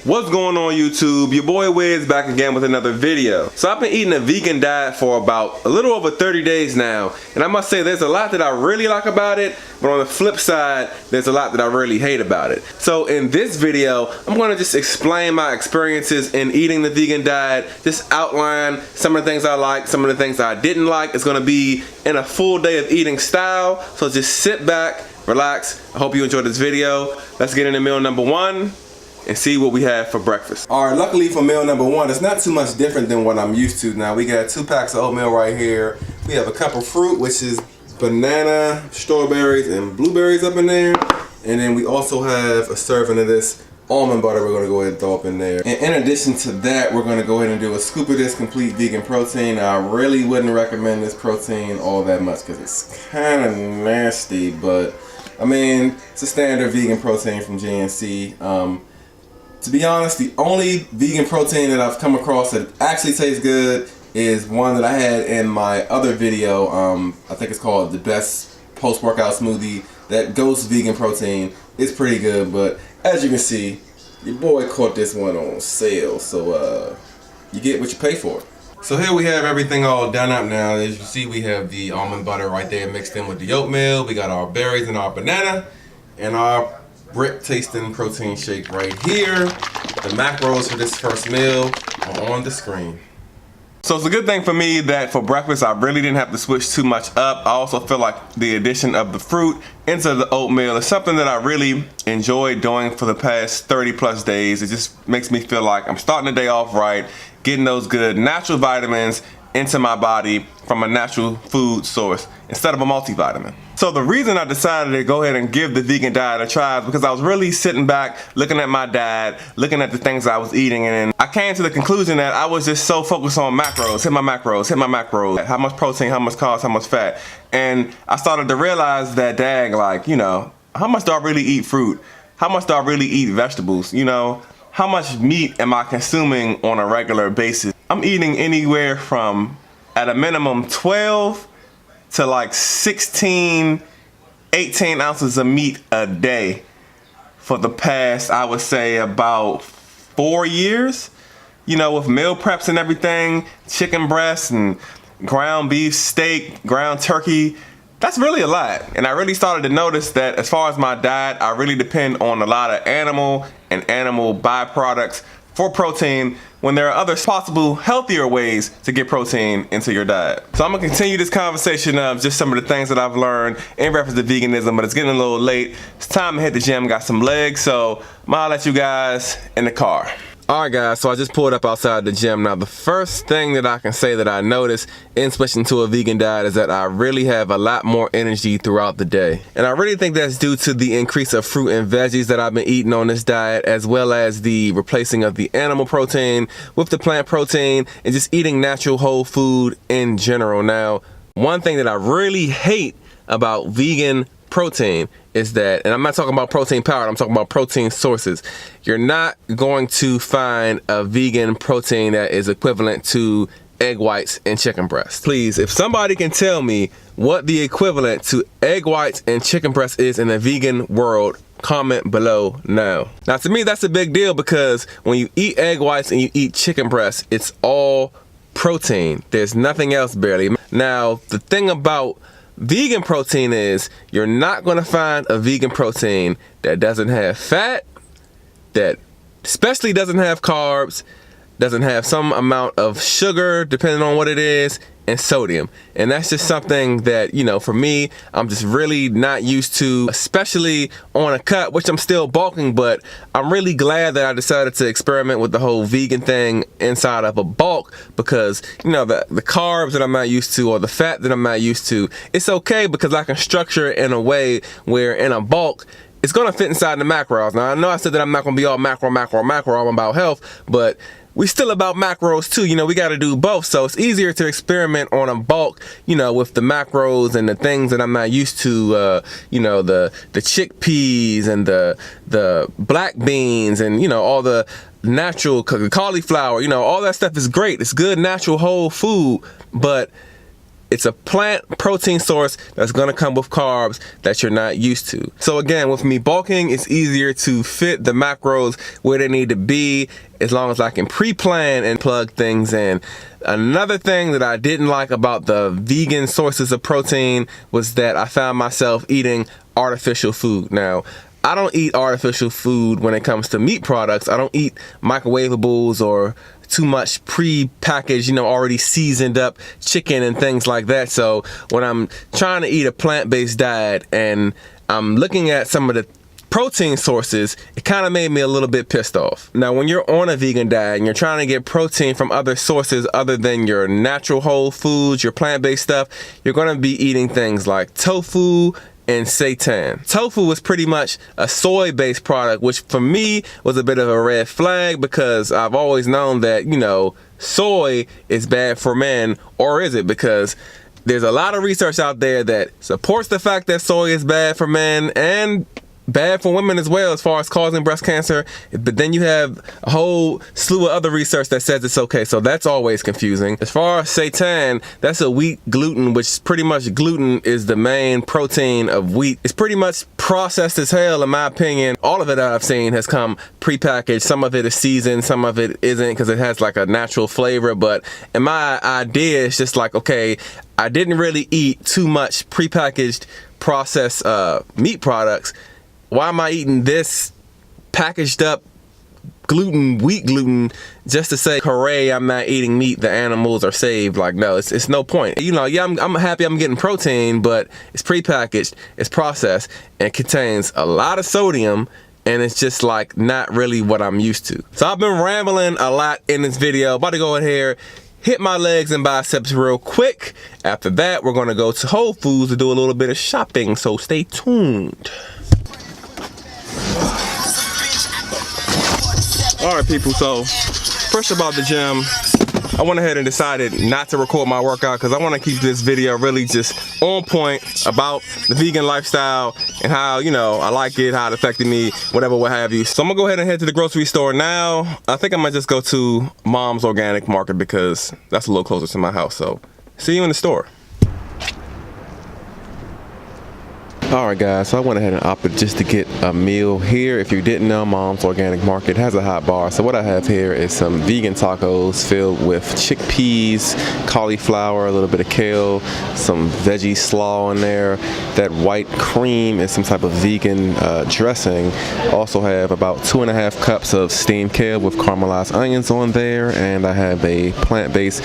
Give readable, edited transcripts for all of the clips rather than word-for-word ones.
What's going on YouTube? Your boy Wiz back again with another video. So I've been eating a vegan diet for about a little over 30 days now, and I must say there's a lot that I really like about it, but on the flip side there's a lot that I really hate about it. So in this video I'm going to just explain my experiences in eating the vegan diet, just outline some of the things I like, some of the things I didn't like. It's going to be in a full day of eating style, so just sit back, relax. I hope you enjoyed this video. Let's get into meal number one and see what we have for breakfast. Alright, luckily for meal number one, it's not too much different than what I'm used to now. We got 2 packs of oatmeal right here. We have a cup of fruit, which is banana, strawberries, and blueberries up in there. And then we also have a serving of this almond butter we're going to go ahead and throw up in there. And in addition to that, we're going to go ahead and do a scoop of this complete vegan protein. I really wouldn't recommend this protein all that much because it's kind of nasty, but I mean, it's a standard vegan protein from GNC. To be honest, the only vegan protein that I've come across that actually tastes good is one that I had in my other video. I think it's called the best post-workout smoothie. That Ghost vegan protein is pretty good, but as you can see, your boy caught this one on sale, so you get what you pay for. So here we have everything all done up now. As you can see, we have the almond butter right there mixed in with the oatmeal. We got our berries and our banana and our brick tasting protein shake right here. The macros for this first meal are on the screen. So it's a good thing for me that for breakfast I really didn't have to switch too much up. I also feel like the addition of the fruit into the oatmeal is something that I really enjoyed doing for the past 30 plus days. It just makes me feel like I'm starting the day off right, getting those good natural vitamins into my body from a natural food source instead of a multivitamin. So the reason I decided to go ahead and give the vegan diet a try is because I was really sitting back, looking at my diet, looking at the things I was eating, and I came to the conclusion that I was just so focused on macros, hit my macros, how much protein, how much carbs, how much fat. And I started to realize that, dang, like, you know, how much do I really eat fruit? How much do I really eat vegetables? You know, how much meat am I consuming on a regular basis? I'm eating anywhere from, at a minimum, 12 to like 16, 18 ounces of meat a day for the past, I would say, about 4 years. You know, with meal preps and everything, chicken breasts and ground beef, steak, ground turkey, that's really a lot. And I really started to notice that as far as my diet, I really depend on a lot of animal and animal byproducts for protein when there are other possible healthier ways to get protein into your diet. So I'm gonna continue this conversation of just some of the things that I've learned in reference to veganism, but it's getting a little late. It's time to hit the gym, got some legs, so I'm gonna let you guys in the car. Alright guys, so I just pulled up outside the gym. Now the first thing that I can say that I noticed in switching to a vegan diet is that I really have a lot more energy throughout the day. And I really think that's due to the increase of fruit and veggies that I've been eating on this diet, as well as the replacing of the animal protein with the plant protein and just eating natural whole food in general. Now, one thing that I really hate about vegan protein is that, and I'm not talking about protein powder, I'm talking about protein sources. You're not going to find a vegan protein that is equivalent to egg whites and chicken breasts. Please, if somebody can tell me what the equivalent to egg whites and chicken breasts is in the vegan world, comment below now. Now to me that's a big deal because when you eat egg whites and you eat chicken breasts, it's all protein. There's nothing else barely. Now the thing about vegan protein is you're not going to find a vegan protein that doesn't have fat, that especially doesn't have carbs, doesn't have some amount of sugar depending on what it is, and sodium. And that's just something that, you know, for me, I'm just really not used to, especially on a cut, which I'm still bulking, but I'm really glad that I decided to experiment with the whole vegan thing inside of a bulk because, you know, the carbs that I'm not used to or the fat that I'm not used to, it's okay because I can structure it in a way where in a bulk, it's gonna fit inside the macros. Now, I know I said that I'm not gonna be all macro, I'm about health, but we still about macros too, you know, we got to do both. So it's easier to experiment on a bulk, you know, with the macros and the things that I'm not used to, you know, the chickpeas and the black beans and, you know, all the natural cauliflower, you know, all that stuff is great. It's good, natural, whole food, but it's a plant protein source that's gonna come with carbs that you're not used to. So again, with me bulking, it's easier to fit the macros where they need to be as long as I can pre-plan and plug things in. Another thing that I didn't like about the vegan sources of protein was that I found myself eating artificial food. Now, I don't eat artificial food when it comes to meat products. I don't eat microwavables or too much pre-packaged, already seasoned up chicken and things like that. So when I'm trying to eat a plant-based diet and I'm looking at some of the protein sources, it kind of made me a little bit pissed off. Now, when you're on a vegan diet and you're trying to get protein from other sources other than your natural whole foods, your plant-based stuff, you're going to be eating things like tofu and seitan. Tofu is pretty much a soy-based product, which for me was a bit of a red flag because I've always known that, soy is bad for men. Or is it? Because there's a lot of research out there that supports the fact that soy is bad for men and bad for women as well as far as causing breast cancer, but then you have a whole slew of other research that says it's okay, so that's always confusing. As far as seitan, that's a wheat gluten, which pretty much gluten is the main protein of wheat. It's pretty much processed as hell in my opinion. All of it that I've seen has come pre-packaged. Some of it is seasoned, some of it isn't because it has like a natural flavor, but in my idea it's just like, okay, I didn't really eat too much pre-packaged processed meat products. Why am I eating this packaged up gluten, wheat gluten, just to say, hooray, I'm not eating meat, the animals are saved? Like, no, it's no point. Yeah, I'm happy I'm getting protein, but it's prepackaged, it's processed, and it contains a lot of sodium, and it's just like not really what I'm used to. So I've been rambling a lot in this video. About to go in here, hit my legs and biceps real quick. After that, we're gonna go to Whole Foods to do a little bit of shopping, so stay tuned. Alright people, so fresh about the gym, I went ahead and decided not to record my workout because I want to keep this video really just on point about the vegan lifestyle and how, I like it, how it affected me, whatever, what have you. So I'm gonna go ahead and head to the grocery store now. I think I might just go to Mom's Organic Market because that's a little closer to my house. So see you in the store. Alright guys, so I went ahead and opted just to get a meal here. If you didn't know, Mom's Organic Market has a hot bar. So what I have here is some vegan tacos filled with chickpeas, cauliflower, a little bit of kale, some veggie slaw in there, that white cream and some type of vegan dressing. Also have about 2.5 cups of steamed kale with caramelized onions on there, and I have a plant-based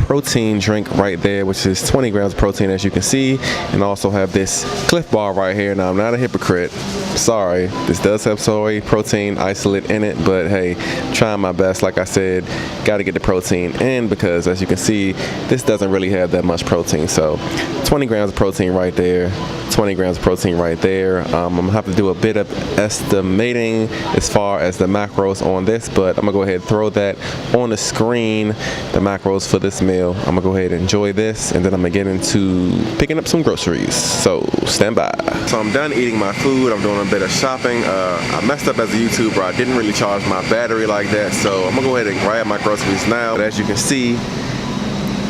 protein drink right there, which is 20 grams of protein, as you can see, and also have this Cliff Bar right here. Now, I'm not a hypocrite, sorry, this does have soy protein isolate in it, but hey, trying my best. Like I said, got to get the protein in because as you can see, this doesn't really have that much protein. So 20 grams of protein right there, 20 grams of protein right there. I'm gonna have to do a bit of estimating as far as the macros on this, but I'm gonna go ahead and throw that on the screen, the macros for this meal. I'm gonna go ahead and enjoy this, and then I'm gonna get into picking up some groceries, so stand by. So I'm done eating my food, I'm doing a bit of shopping. I messed up as a YouTuber, I didn't really charge my battery like that, so I'm gonna go ahead and grab my groceries now. But as you can see,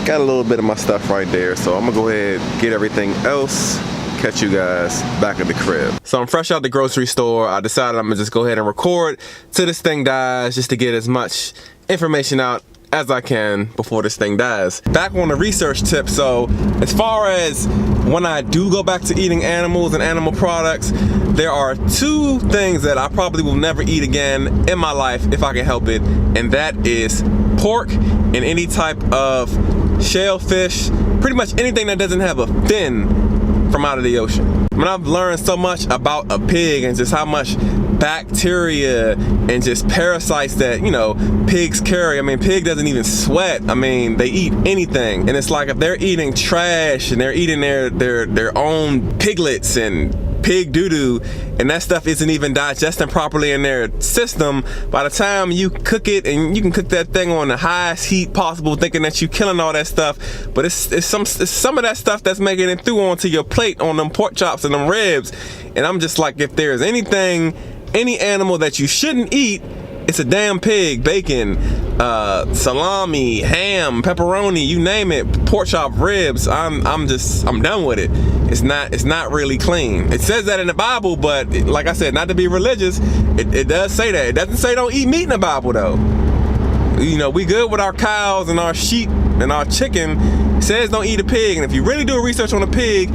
got a little bit of my stuff right there, so I'm gonna go ahead and get everything else, catch you guys back at the crib. So I'm fresh out the grocery store. I decided I'm gonna just go ahead and record till this thing dies, just to get as much information out as I can before this thing dies. Back on the research tip, so as far as when I do go back to eating animals and animal products, there are two things that I probably will never eat again in my life if I can help it, and that is pork and any type of shellfish, pretty much anything that doesn't have a fin from out of the ocean. I mean, I've learned so much about a pig and just how much bacteria and just parasites that, pigs carry. I mean, pig doesn't even sweat. I mean, they eat anything. And it's like if they're eating trash and they're eating their own piglets and pig doo-doo, and that stuff isn't even digesting properly in their system, by the time you cook it, and you can cook that thing on the highest heat possible thinking that you're killing all that stuff, but it's some of that stuff that's making it through onto your plate on them pork chops and them ribs. And I'm just like, if there's any animal that you shouldn't eat, it's a damn pig. Bacon, salami, ham, pepperoni, you name it, pork chop, ribs. I'm done with it. It's not really clean. It says that in the Bible, but like I said, not to be religious, it does say that. It doesn't say don't eat meat in the Bible though. You know, we good with our cows and our sheep and our chicken. It says don't eat a pig, and if you really do research on a pig,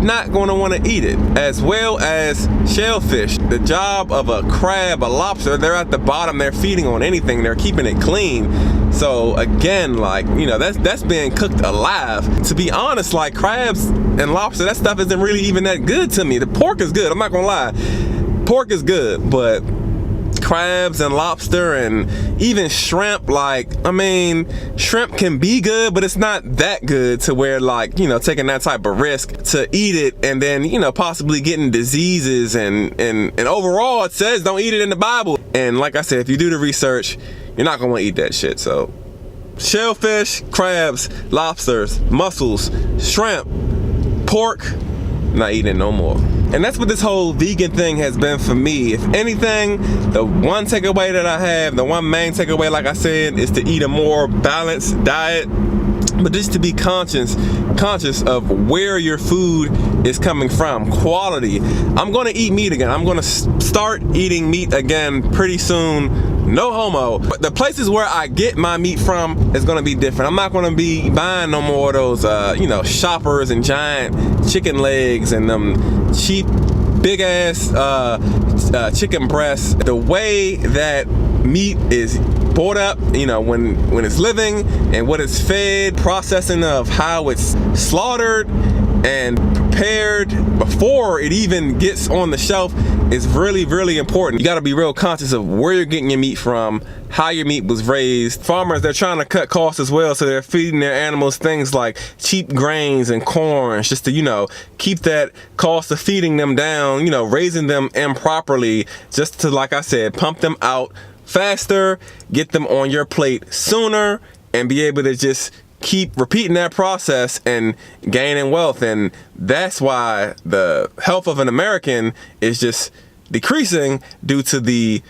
not going to want to eat it. As well as shellfish. The job of a crab, a lobster, they're at the bottom, they're feeding on anything, they're keeping it clean. So again, like, you know, that's being cooked alive. To be honest, like crabs and lobster, that stuff isn't really even that good to me. The pork is good, I'm not gonna lie. Pork is good, but crabs and lobster and even shrimp, like, I mean, shrimp can be good, but it's not that good to where, like, you know, taking that type of risk to eat it and then, you know, possibly getting diseases and overall it says don't eat it in the Bible. And like I said, if you do the research, you're not gonna want to eat that shit. So shellfish, crabs, lobsters, mussels, shrimp, pork, not eating it no more. And that's what this whole vegan thing has been for me. If anything, the one takeaway that I have, the one main takeaway, like I said, is to eat a more balanced diet. But just to be conscious of where your food is coming from, quality. I'm gonna eat meat again. I'm gonna start eating meat again pretty soon. No homo. But the places where I get my meat from is gonna be different. I'm not gonna be buying no more of those, you know, shoppers and giant chicken legs and them cheap, big ass chicken breasts. The way that meat is bought up, you know, when it's living and what it's fed, processing of how it's slaughtered and prepared before it even gets on the shelf is really, really important. You got to be real conscious of where you're getting your meat from, how your meat was raised. Farmers, they're trying to cut costs as well, so they're feeding their animals things like cheap grains and corn just to, you know, keep that cost of feeding them down, you know, raising them improperly just to, like I said, pump them out faster, get them on your plate sooner, and be able to just keep repeating that process and gaining wealth. And that's why the health of an American is just decreasing due to the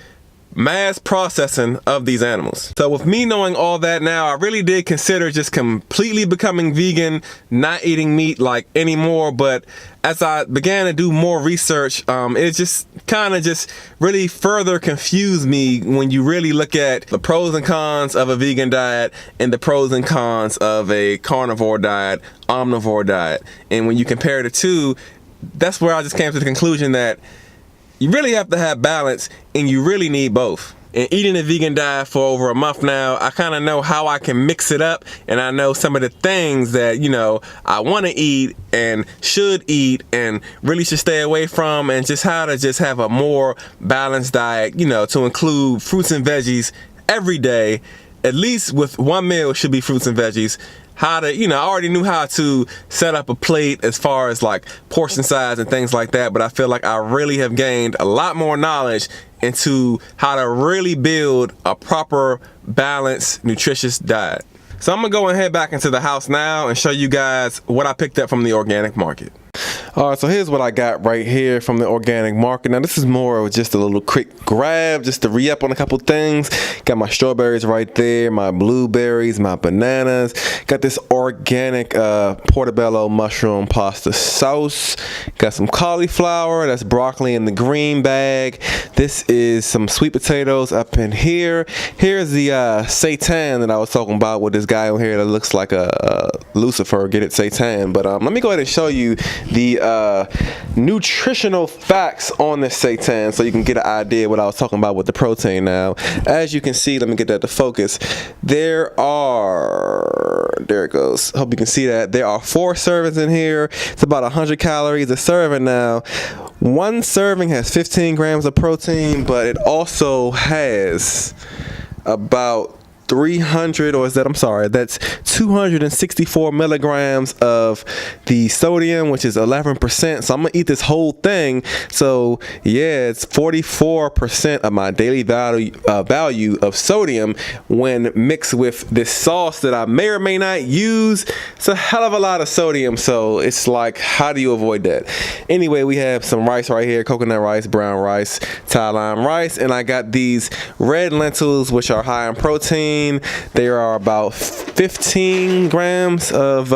mass processing of these animals. So with me knowing all that now, I really did consider just completely becoming vegan, not eating meat like anymore. But as I began to do more research, it just kind of just really further confused me when you really look at the pros and cons of a vegan diet and the pros and cons of a carnivore diet, omnivore diet. And when you compare the two, that's where I just came to the conclusion that you really have to have balance, and you really need both. And eating a vegan diet for over a month now, I kind of know how I can mix it up, and I know some of the things that, you know, I want to eat and should eat and really should stay away from, and just how to just have a more balanced diet, you know, to include fruits and veggies every day. At least with one meal should be fruits and veggies. How to, you know, I already knew how to set up a plate as far as like portion size and things like that, but I feel like I really have gained a lot more knowledge into how to really build a proper, balanced, nutritious diet. So I'm gonna go and head back into the house now and show you guys what I picked up from the organic market. Alright, so here's what I got right here from the organic market. Now this is more of just a little quick grab, just to re-up on a couple things. Got my strawberries right there, my blueberries, my bananas. Got this organic portobello mushroom pasta sauce. Got some cauliflower, that's broccoli in the green bag. This is some sweet potatoes up in here. Here's the seitan that I was talking about with this guy on here that looks like a Lucifer, get it, seitan. But let me go ahead and show you the nutritional facts on this seitan so you can get an idea what I was talking about with the protein. Now, as you can see, let me get that to focus. There it goes. Hope you can see that. There are 4 servings in here. It's about 100 calories a serving. Now, one serving has 15 grams of protein, but it also has about 264 milligrams of the sodium, which is 11%. So I'm gonna eat this whole thing. So yeah, it's 44% of my daily value of sodium when mixed with this sauce that I may or may not use. It's a hell of a lot of sodium. So it's like, how do you avoid that? Anyway, we have some rice right here, coconut rice, brown rice, Thai lime rice, and I got these red lentils, which are high in protein. protein. There are about 15 grams of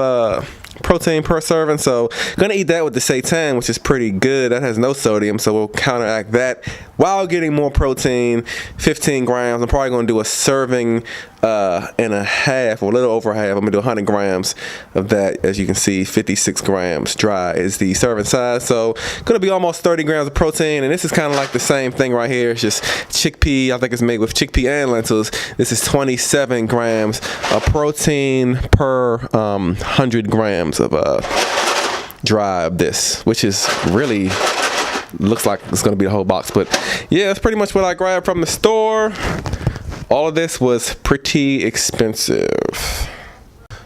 protein per serving, so gonna eat that with the seitan, which is pretty good. That has no sodium, so we'll counteract that while getting more protein. 15 grams. I'm probably gonna do a serving and a half, or a little over half. I'm gonna do 100 grams of that. As you can see, 56 grams dry is the serving size, so gonna be almost 30 grams of protein. And this is kind of like the same thing right here. It's just chickpea. I think it's made with chickpea and lentils. This is 27 grams of protein per 100 grams of dry of this, which is really looks like it's gonna be the whole box. But yeah, that's pretty much what I grabbed from the store. All of this was pretty expensive.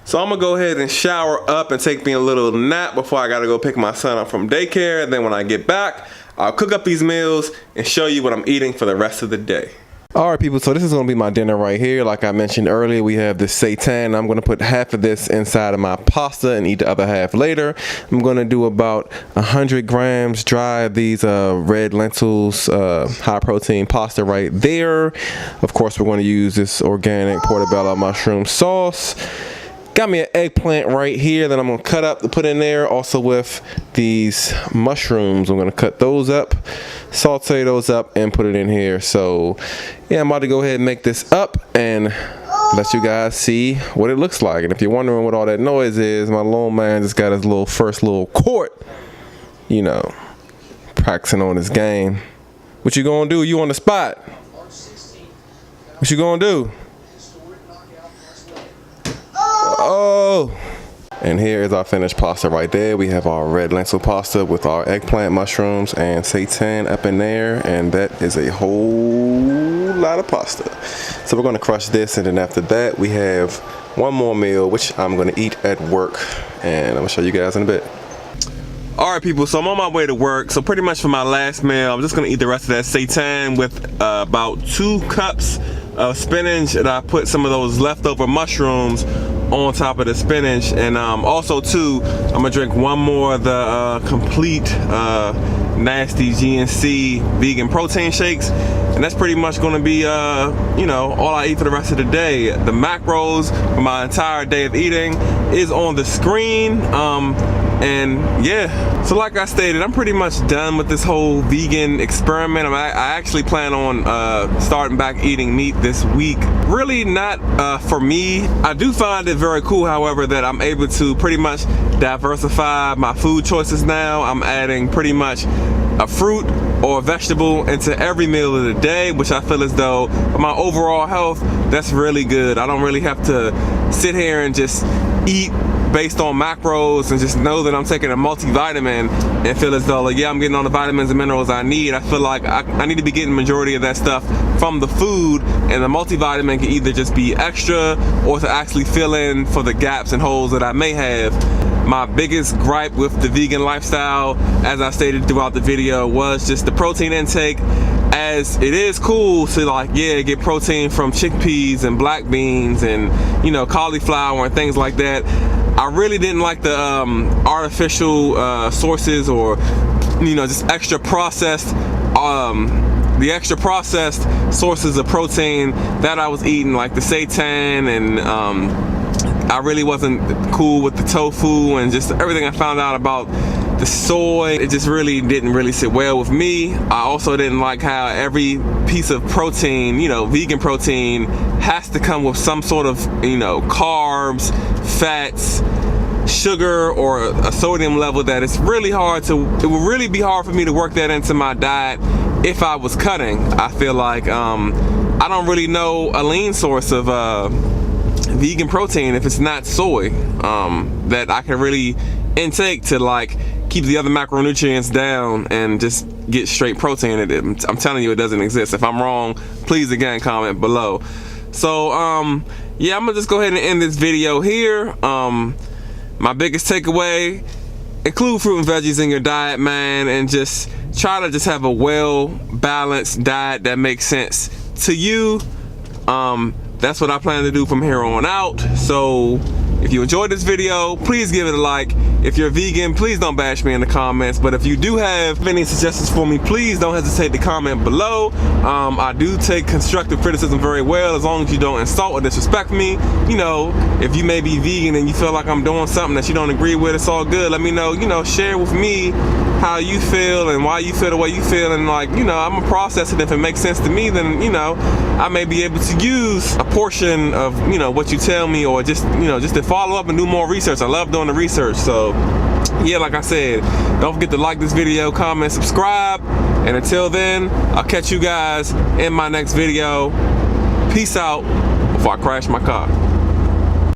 So I'm gonna go ahead and shower up and take me a little nap before I gotta go pick my son up from daycare. And then when I get back, I'll cook up these meals and show you what I'm eating for the rest of the day. Alright people, so this is going to be my dinner right here. Like I mentioned earlier, we have this seitan. I'm going to put half of this inside of my pasta and eat the other half later. I'm going to do about 100 grams dry of these red lentils, high protein pasta right there. Of course, we're going to use this organic portobello mushroom sauce. Got me an eggplant right here that I'm going to cut up to put in there. Also with these mushrooms, I'm going to cut those up, saute those up, and put it in here. So yeah, I'm about to go ahead and make this up and let you guys see what it looks like. And if you're wondering what all that noise is, my little man just got his first little quart, you know, practicing on his game. What you gonna do? You on the spot? What you gonna do? Oh, and here is our finished pasta right there. We have our red lentil pasta with our eggplant, mushrooms, and seitan up in there, and that is a whole lot of pasta. So we're going to crush this, and then after that we have one more meal which I'm going to eat at work, and I'm going to show you guys in a bit. Alright people, so I'm on my way to work. So pretty much for my last meal, I'm just going to eat the rest of that seitan with about 2 cups of spinach, and I put some of those leftover mushrooms on top of the spinach. And also too, I'm gonna drink one more of the complete nasty GNC vegan protein shakes, and that's pretty much gonna be you know, all I eat for the rest of the day. The macros for my entire day of eating is on the screen. And yeah, so like I stated, I'm pretty much done with this whole vegan experiment. I actually plan on starting back eating meat this week. Really not for me. I do find it very cool, however, that I'm able to pretty much diversify my food choices now. I'm adding pretty much a fruit or a vegetable into every meal of the day, which I feel as though for my overall health, that's really good. I don't really have to sit here and just eat based on macros and just know that I'm taking a multivitamin and feel as though, like, yeah, I'm getting all the vitamins and minerals I need. I feel like I need to be getting the majority of that stuff from the food, and the multivitamin can either just be extra or to actually fill in for the gaps and holes that I may have. My biggest gripe with the vegan lifestyle, as I stated throughout the video, was just the protein intake. As it is cool to, like, yeah, get protein from chickpeas and black beans and, you know, cauliflower and things like that, I really didn't like the artificial sources, or, you know, just extra processed, the extra processed sources of protein that I was eating, like the seitan, and I really wasn't cool with the tofu and just everything I found out about the soy. It just really didn't sit well with me. I also didn't like how every piece of protein, you know, vegan protein, has to come with some sort of, you know, carbs, fats, sugar, or a sodium level that it's really hard to, it would really be hard for me to work that into my diet if I was cutting. I feel like I don't really know a lean source of vegan protein if it's not soy that I can really intake to, like, keep the other macronutrients down and just get straight protein in it. I'm telling you, it doesn't exist. If I'm wrong, please again comment below. So yeah, I'm gonna just go ahead and end this video here. My biggest takeaway: include fruit and veggies in your diet, man, and just try to just have a well-balanced diet that makes sense to you. That's what I plan to do from here on out. So If you enjoyed this video, please give it a like. If you're vegan, please don't bash me in the comments. But if you do have any suggestions for me, please don't hesitate to comment below. I do take constructive criticism very well, as long as you don't insult or disrespect me. You know, if you may be vegan and you feel like I'm doing something that you don't agree with, it's all good. Let me know, you know, share with me how you feel and why you feel the way you feel, and like, you know, I'm gonna process it. If it makes sense to me, then, you know, I may be able to use a portion of, you know, what you tell me, or just, you know, just to follow up and do more research. I love doing the research. So yeah, like I said, don't forget to like this video, comment, subscribe, and until then, I'll catch you guys in my next video. Peace out before I crash my car.